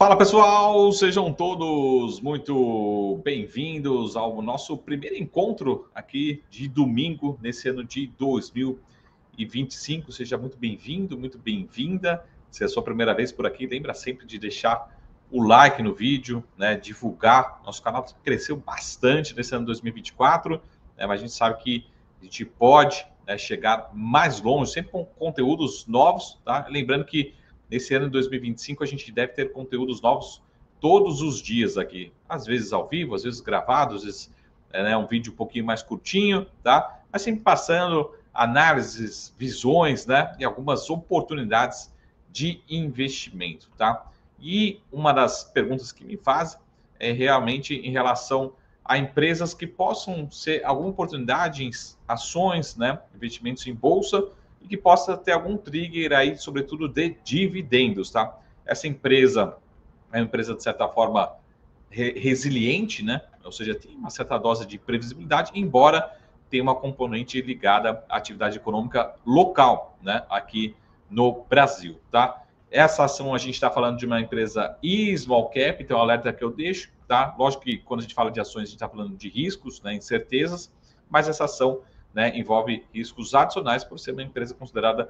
Fala pessoal, sejam todos muito bem-vindos ao nosso primeiro encontro aqui de domingo nesse ano de 2025. Seja muito bem-vindo, muito bem-vinda. Se é a sua primeira vez por aqui, lembra sempre de deixar o like no vídeo, né? Divulgar. Nosso canal cresceu bastante nesse ano 2024, né? Mas a gente sabe que a gente pode, né, chegar mais longe, sempre com conteúdos novos, tá? Lembrando que nesse ano de 2025, a gente deve ter conteúdos novos todos os dias aqui. Às vezes ao vivo, às vezes gravado, às vezes um vídeo um pouquinho mais curtinho, tá? Mas sempre passando análises, visões, né? E algumas oportunidades de investimento, tá? E uma das perguntas que me fazem é realmente em relação a empresas que possam ser alguma oportunidade em ações, né? Investimentos em bolsa, e que possa ter algum trigger aí, sobretudo de dividendos, tá? Essa empresa é uma empresa, de certa forma, resiliente, né? Ou seja, tem uma certa dose de previsibilidade, embora tenha uma componente ligada à atividade econômica local, né? Aqui no Brasil, tá? Essa ação, a gente está falando de uma empresa small cap, então, alerta que eu deixo, tá? Lógico que quando a gente fala de ações, a gente está falando de riscos, né? Incertezas, mas essa ação, né, envolve riscos adicionais por ser uma empresa considerada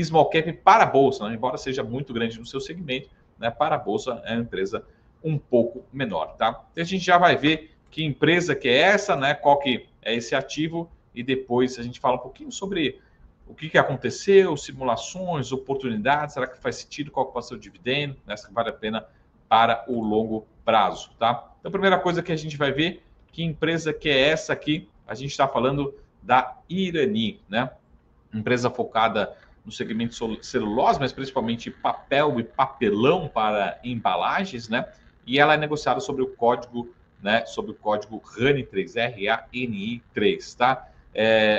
small cap para a Bolsa, né? Embora seja muito grande no seu segmento, né, para a Bolsa é uma empresa um pouco menor, tá? Então a gente já vai ver que empresa que é essa, né, qual que é esse ativo, e depois a gente fala um pouquinho sobre o que aconteceu, simulações, oportunidades, será que faz sentido, qual que vai ser o dividendo, né, se vale a pena para o longo prazo, tá? Então a primeira coisa que a gente vai ver, que empresa que é essa aqui, a gente está falando da Irani, né? Empresa focada no segmento celulose, mas principalmente papel e papelão para embalagens, né? E ela é negociada sobre o código, né? Sobre o código RANI3, RANI3, tá?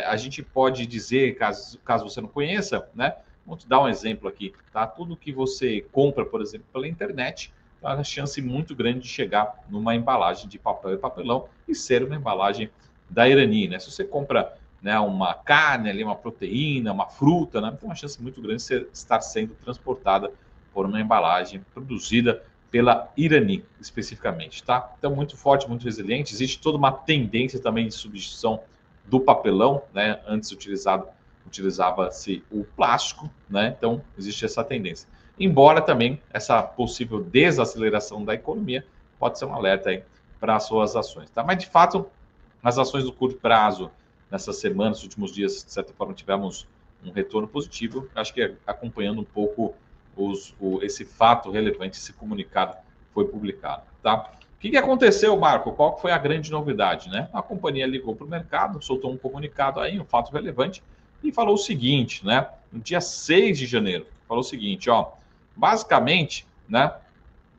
A gente pode dizer, caso você não conheça, né? Vou te dar um exemplo aqui, tá? Tudo que você compra, por exemplo, pela internet, há uma chance muito grande de chegar numa embalagem de papel e papelão e ser uma embalagem da Irani, né? Se você compra, né, uma carne ali, uma proteína, uma fruta, né, tem uma chance muito grande de estar sendo transportada por uma embalagem produzida pela Irani, especificamente, tá? Então, muito forte, muito resiliente. Existe toda uma tendência também de substituição do papelão, né? Antes utilizava-se o plástico, né? Então, existe essa tendência. Embora também essa possível desaceleração da economia pode ser um alerta aí para as suas ações, tá? Mas, de fato, as ações do curto prazo, nessas semanas, nos últimos dias, de certa forma, tivemos um retorno positivo. Acho que acompanhando um pouco esse fato relevante, esse comunicado foi publicado, tá? O que aconteceu, Marco? Qual foi a grande novidade, né? A companhia ligou para o mercado, soltou um comunicado aí, um fato relevante, e falou o seguinte, né? No dia 6 de janeiro, falou o seguinte, ó, basicamente, né,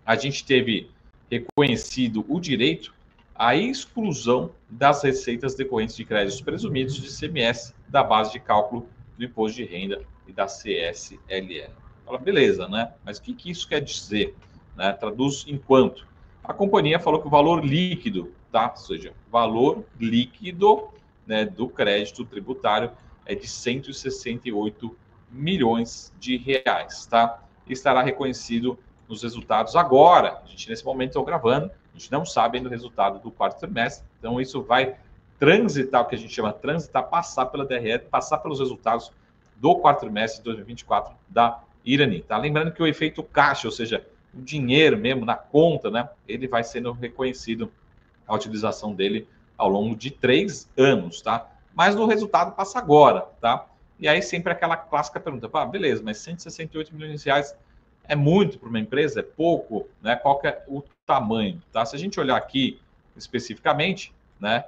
a gente teve reconhecido o direito à exclusão das receitas decorrentes de créditos presumidos de ICMS da base de cálculo do imposto de renda e da CSLL. Fala, beleza, né? Mas o que isso quer dizer? Né? Traduz enquanto a companhia falou que o valor líquido, tá? Ou seja, valor líquido, né, do crédito tributário é de 168 milhões de reais, tá? E estará reconhecido nos resultados agora. A gente, nesse momento, está gravando, a gente não sabe ainda o resultado do quarto trimestre, então isso vai transitar, o que a gente chama de transitar, passar pela DRE, passar pelos resultados do quarto trimestre de 2024 da Irani, tá? Lembrando que o efeito caixa, ou seja, o dinheiro mesmo na conta, né, ele vai sendo reconhecido, a utilização dele ao longo de 3 anos, tá? Mas o resultado passa agora, tá? E aí sempre aquela clássica pergunta, beleza, mas 168 milhões de reais é muito para uma empresa? É pouco? Né? Qual que é o tamanho? Tá? Se a gente olhar aqui especificamente, né,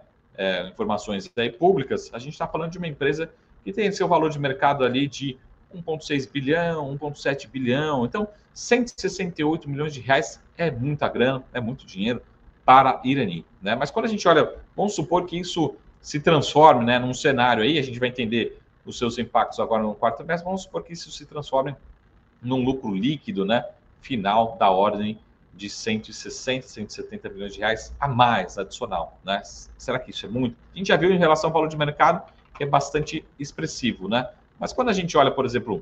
informações aí públicas, a gente está falando de uma empresa que tem seu valor de mercado ali de 1,6 bilhão, 1,7 bilhão. Então, 168 milhões de reais é muita grana, é muito dinheiro para Irani, né? Mas quando a gente olha, vamos supor que isso se transforme, né, num cenário aí, a gente vai entender os seus impactos agora no quarto trimestre, vamos supor que isso se transforme num lucro líquido, né, final da ordem de 160, 170 milhões de reais a mais adicional, né? Será que isso é muito? A gente já viu em relação ao valor de mercado que é bastante expressivo, né? Mas quando a gente olha, por exemplo,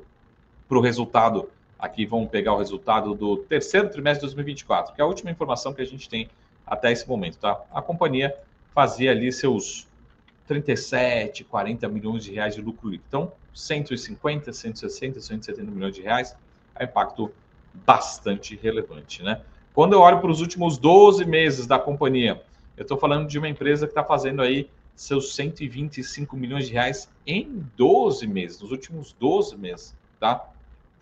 para o resultado Aqui vamos pegar o resultado do terceiro trimestre de 2024, que é a última informação que a gente tem até esse momento, tá? A companhia fazia ali seus 37, 40 milhões de reais de lucro líquido. Então, 150, 160, 170 milhões de reais é um impacto bastante relevante, né? Quando eu olho para os últimos 12 meses da companhia, eu estou falando de uma empresa que está fazendo aí seus 125 milhões de reais em 12 meses, nos últimos 12 meses, tá?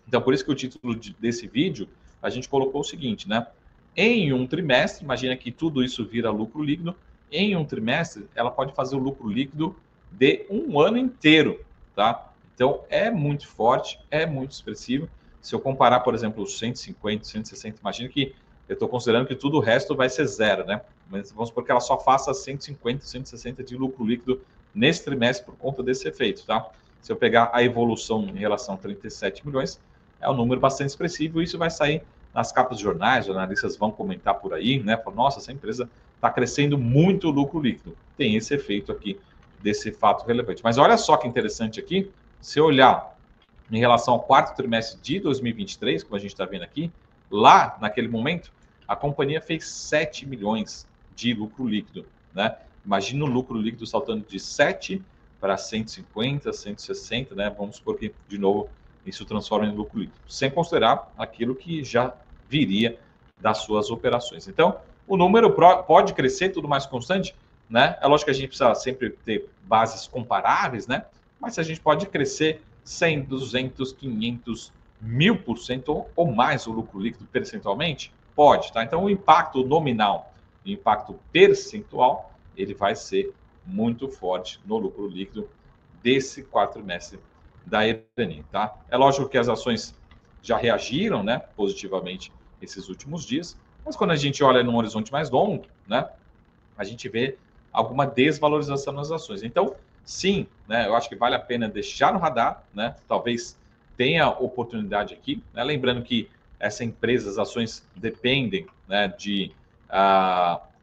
Então, por isso que o título desse vídeo, a gente colocou o seguinte, né? Em um trimestre, imagina que tudo isso vira lucro líquido, em um trimestre, ela pode fazer o lucro líquido de um ano inteiro, tá? Então, é muito forte, é muito expressivo. Se eu comparar, por exemplo, os 150, 160, imagina que eu estou considerando que tudo o resto vai ser zero, né? Mas vamos supor que ela só faça 150, 160 de lucro líquido nesse trimestre por conta desse efeito, tá? Se eu pegar a evolução em relação a 37 milhões, é um número bastante expressivo e isso vai sair nas capas de jornais, os analistas vão comentar por aí, né? Falam, nossa, essa empresa está crescendo muito o lucro líquido. Tem esse efeito aqui desse fato relevante. Mas olha só que interessante aqui, se eu olhar em relação ao quarto trimestre de 2023, como a gente está vendo aqui, lá naquele momento, a companhia fez 7 milhões de lucro líquido, né? Imagina o lucro líquido saltando de 7 para 150, 160, né? Vamos supor que, de novo, isso transforma em lucro líquido, sem considerar aquilo que já viria das suas operações. Então, o número pode crescer tudo mais constante, né? É lógico que a gente precisa sempre ter bases comparáveis, né? Mas se a gente pode crescer 100, 200, 500, 1000% ou mais o lucro líquido percentualmente, pode, tá? Então, o impacto nominal e o impacto percentual, ele vai ser muito forte no lucro líquido desse quarto trimestre da Irani, tá? É lógico que as ações já reagiram, né, positivamente esses últimos dias, mas quando a gente olha num horizonte mais longo, né, a gente vê alguma desvalorização nas ações. Então, sim, né, eu acho que vale a pena deixar no radar, né, talvez tenha oportunidade aqui, né, lembrando que essa empresa, as ações dependem, né, de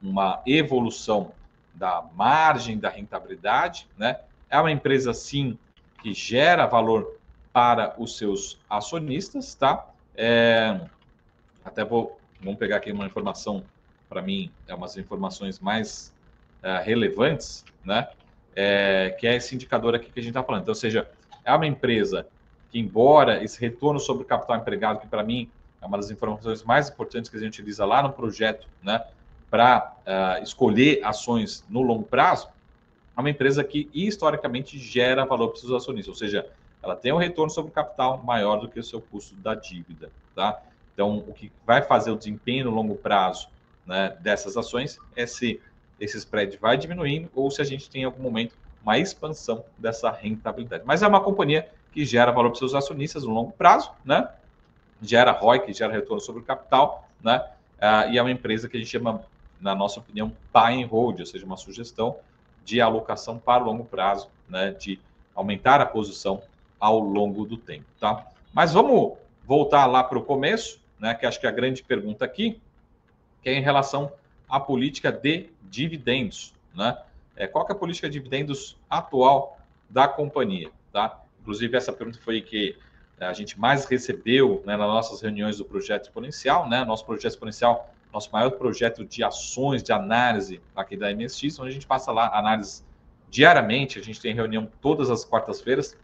uma evolução da margem, da rentabilidade, né, é uma empresa, sim, que gera valor para os seus acionistas, tá? Até vamos pegar aqui uma informação, para mim, é umas informações mais relevantes, né? Que é esse indicador aqui que a gente está falando. Então, ou seja, é uma empresa que, embora esse retorno sobre o capital empregado, que para mim é uma das informações mais importantes que a gente utiliza lá no projeto, né? Para escolher ações no longo prazo, é uma empresa que historicamente gera valor para os seus acionistas, ou seja, ela tem um retorno sobre o capital maior do que o seu custo da dívida, tá? Então, o que vai fazer o desempenho no longo prazo, né, dessas ações é se esse spread vai diminuindo ou se a gente tem em algum momento uma expansão dessa rentabilidade. Mas é uma companhia que gera valor para os seus acionistas no longo prazo, né? Gera ROI, que gera retorno sobre o capital, né? E é uma empresa que a gente chama, na nossa opinião, buy and hold, ou seja, uma sugestão de alocação para o longo prazo, né, de aumentar a posição ao longo do tempo, tá? Mas vamos voltar lá para o começo, né, que acho que é a grande pergunta aqui, que é em relação à política de dividendos, né? Qual que é a política de dividendos atual da companhia, tá? Inclusive, essa pergunta foi que a gente mais recebeu, né, nas nossas reuniões do Projeto Exponencial, né? Nosso Projeto Exponencial, nosso maior projeto de ações, de análise aqui da MSX, onde a gente passa lá análise diariamente, a gente tem reunião todas as quartas-feiras,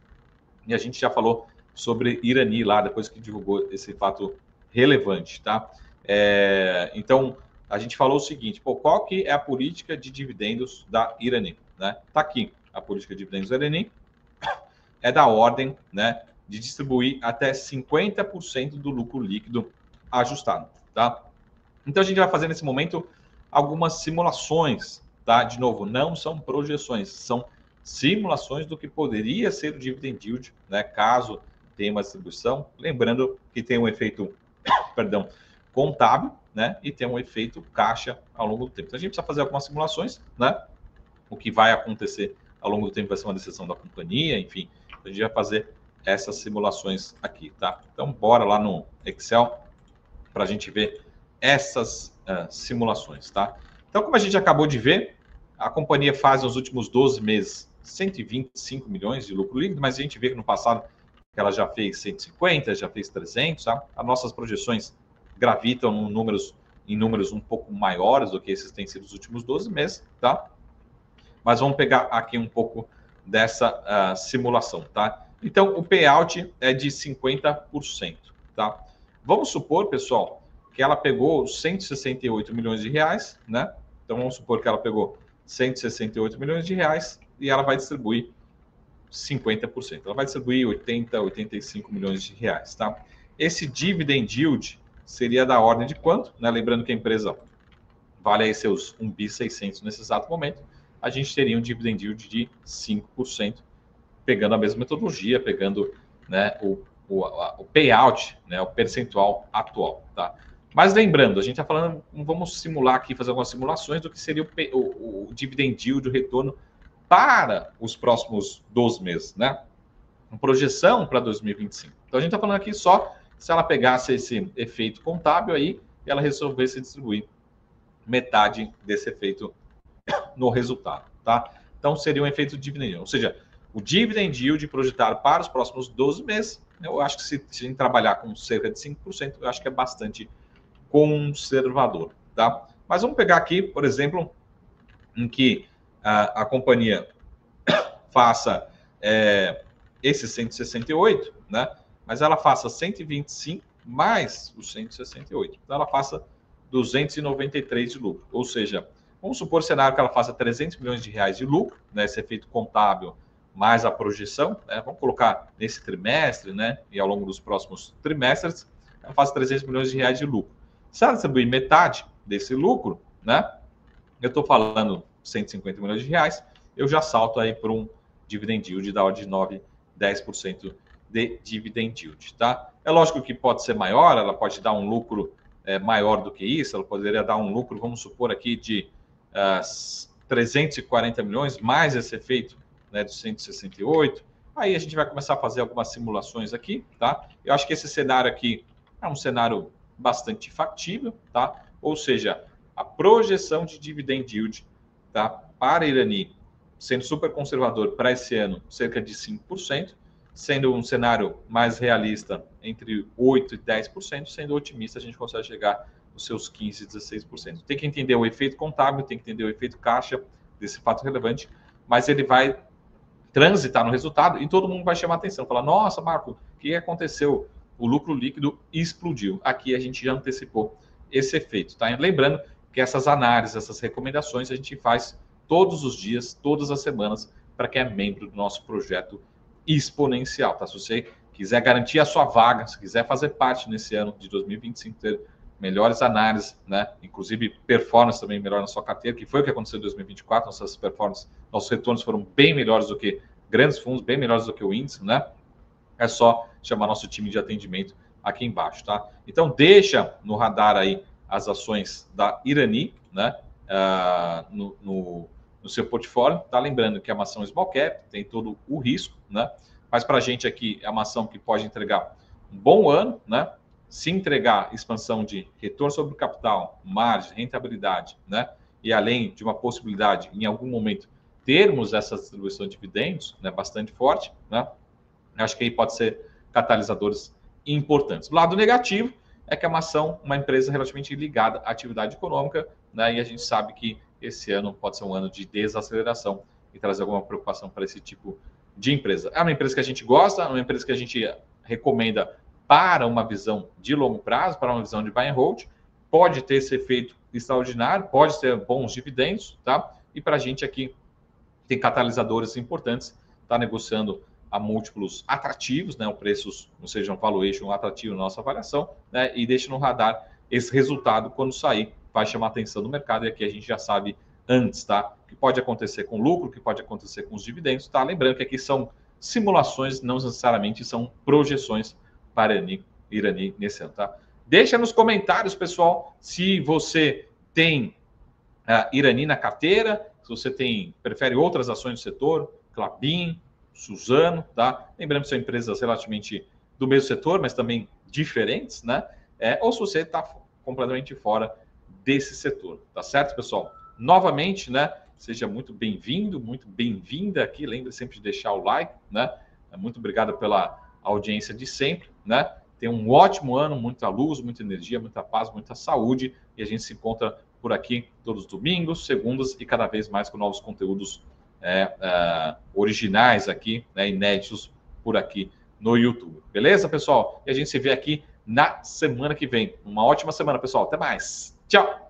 e a gente já falou sobre Irani lá, depois que divulgou esse fato relevante, tá? Então, a gente falou o seguinte, qual que é a política de dividendos da Irani, né? Tá aqui, a política de dividendos da Irani é da ordem, né, de distribuir até 50% do lucro líquido ajustado, tá? Então, a gente vai fazer nesse momento algumas simulações, tá? De novo, não são projeções, são simulações do que poderia ser o dividend yield, né? Caso tenha uma distribuição. Lembrando que tem um efeito, perdão, contábil, né? E tem um efeito caixa ao longo do tempo. Então, a gente precisa fazer algumas simulações, né? O que vai acontecer ao longo do tempo vai ser uma decisão da companhia, enfim. A gente vai fazer essas simulações aqui, tá? Então, bora lá no Excel para a gente ver essas simulações, tá? Então, como a gente acabou de ver, a companhia faz nos últimos 12 meses 125 milhões de lucro líquido, mas a gente vê que no passado que ela já fez 150, já fez 300, tá? As nossas projeções gravitam em números um pouco maiores do que esses têm sido os últimos 12 meses, tá? Mas vamos pegar aqui um pouco dessa simulação, tá? Então, o payout é de 50%, tá? Vamos supor, pessoal, que ela pegou 168 milhões de reais, né? Então, vamos supor que ela pegou 168 milhões de reais e ela vai distribuir 50%. Ela vai distribuir 80, 85 milhões de reais, tá? Esse dividend yield seria da ordem de quanto? Né? Lembrando que a empresa vale aí seus 1.600 nesse exato momento, a gente teria um dividend yield de 5%, pegando a mesma metodologia, pegando, né, o payout, né, o percentual atual, tá? Mas lembrando, a gente está falando, vamos simular aqui, fazer algumas simulações do que seria o dividend yield, o retorno para os próximos 12 meses, né? Uma projeção para 2025. Então, a gente está falando aqui só se ela pegasse esse efeito contábil aí e ela resolvesse distribuir metade desse efeito no resultado, tá? Então, seria um efeito dividend yield. Ou seja, o dividend yield projetado para os próximos 12 meses, eu acho que se a gente trabalhar com cerca de 5%, eu acho que é bastante conservador, tá? Mas vamos pegar aqui, por exemplo, em que a companhia faça esse 168, né? Mas ela faça 125 mais os 168. Então, ela faça 293 de lucro. Ou seja, vamos supor o cenário que ela faça 300 milhões de reais de lucro, né? Esse efeito contábil mais a projeção, né? Vamos colocar nesse trimestre, né? E ao longo dos próximos trimestres, ela faz 300 milhões de reais de lucro. Se ela distribuir metade desse lucro, né? Eu estou falando 150 milhões de reais, eu já salto aí para um dividend yield da ordem de 9, 10% de dividend yield, tá? É lógico que pode ser maior, ela pode dar um lucro maior do que isso, ela poderia dar um lucro, vamos supor aqui, de 340 milhões, mais esse efeito, né, de 168. Aí a gente vai começar a fazer algumas simulações aqui, tá? Eu acho que esse cenário aqui é um cenário bastante factível, tá? Ou seja, a projeção de dividend yield, tá, para a Irani, sendo super conservador para esse ano, cerca de 5%, sendo um cenário mais realista entre 8% e 10%, sendo otimista, a gente consegue chegar nos seus 15%, 16%. Tem que entender o efeito contábil, tem que entender o efeito caixa desse fato relevante, mas ele vai transitar no resultado e todo mundo vai chamar atenção, falar, nossa, Marco, o que aconteceu? O lucro líquido explodiu. Aqui a gente já antecipou esse efeito, tá? Lembrando que essas análises, essas recomendações a gente faz todos os dias, todas as semanas, para quem é membro do nosso projeto exponencial, tá? Se você quiser garantir a sua vaga, se quiser fazer parte nesse ano de 2025, ter melhores análises, né? Inclusive performance também melhor na sua carteira, que foi o que aconteceu em 2024, nossas performances, nossos retornos foram bem melhores do que grandes fundos, bem melhores do que o índice, né? É só chamar nosso time de atendimento aqui embaixo, tá? Então, deixa no radar aí as ações da Irani, né? No seu portfólio, tá? Lembrando que é uma ação small cap, tem todo o risco, né? Mas para a gente aqui é uma ação que pode entregar um bom ano, né? Se entregar expansão de retorno sobre o capital, margem, rentabilidade, né? E além de uma possibilidade, em algum momento, termos essa distribuição de dividendos, né? Bastante forte, né? Acho que aí pode ser catalisadores importantes. O lado negativo é que é uma ação, uma empresa relativamente ligada à atividade econômica, né? E a gente sabe que esse ano pode ser um ano de desaceleração e trazer alguma preocupação para esse tipo de empresa. É uma empresa que a gente gosta, é uma empresa que a gente recomenda para uma visão de longo prazo, para uma visão de buy and hold. Pode ter esse efeito extraordinário, pode ter bons dividendos, tá? E para a gente aqui tem catalisadores importantes, está negociando a múltiplos atrativos, né, o preços, ou seja, um valuation atrativo na nossa avaliação, né, e deixa no radar esse resultado quando sair, vai chamar a atenção do mercado, e aqui a gente já sabe antes, tá? O que pode acontecer com lucro, o que pode acontecer com os dividendos, tá? Lembrando que aqui são simulações, não necessariamente são projeções para Irani nesse ano, tá? Deixa nos comentários, pessoal, se você tem Irani na carteira, se você prefere outras ações do setor, Klabin, Suzano, tá? Lembrando que são empresas relativamente do mesmo setor, mas também diferentes, né? Ou se você está completamente fora desse setor, tá certo, pessoal? Novamente, né? Seja muito bem-vindo, muito bem-vinda aqui. Lembre sempre de deixar o like, né? Muito obrigado pela audiência de sempre, né? Tenha um ótimo ano, muita luz, muita energia, muita paz, muita saúde. E a gente se encontra por aqui todos os domingos, segundas e cada vez mais com novos conteúdos originais aqui, né, inéditos por aqui no YouTube. Beleza, pessoal? E a gente se vê aqui na semana que vem. Uma ótima semana, pessoal. Até mais. Tchau!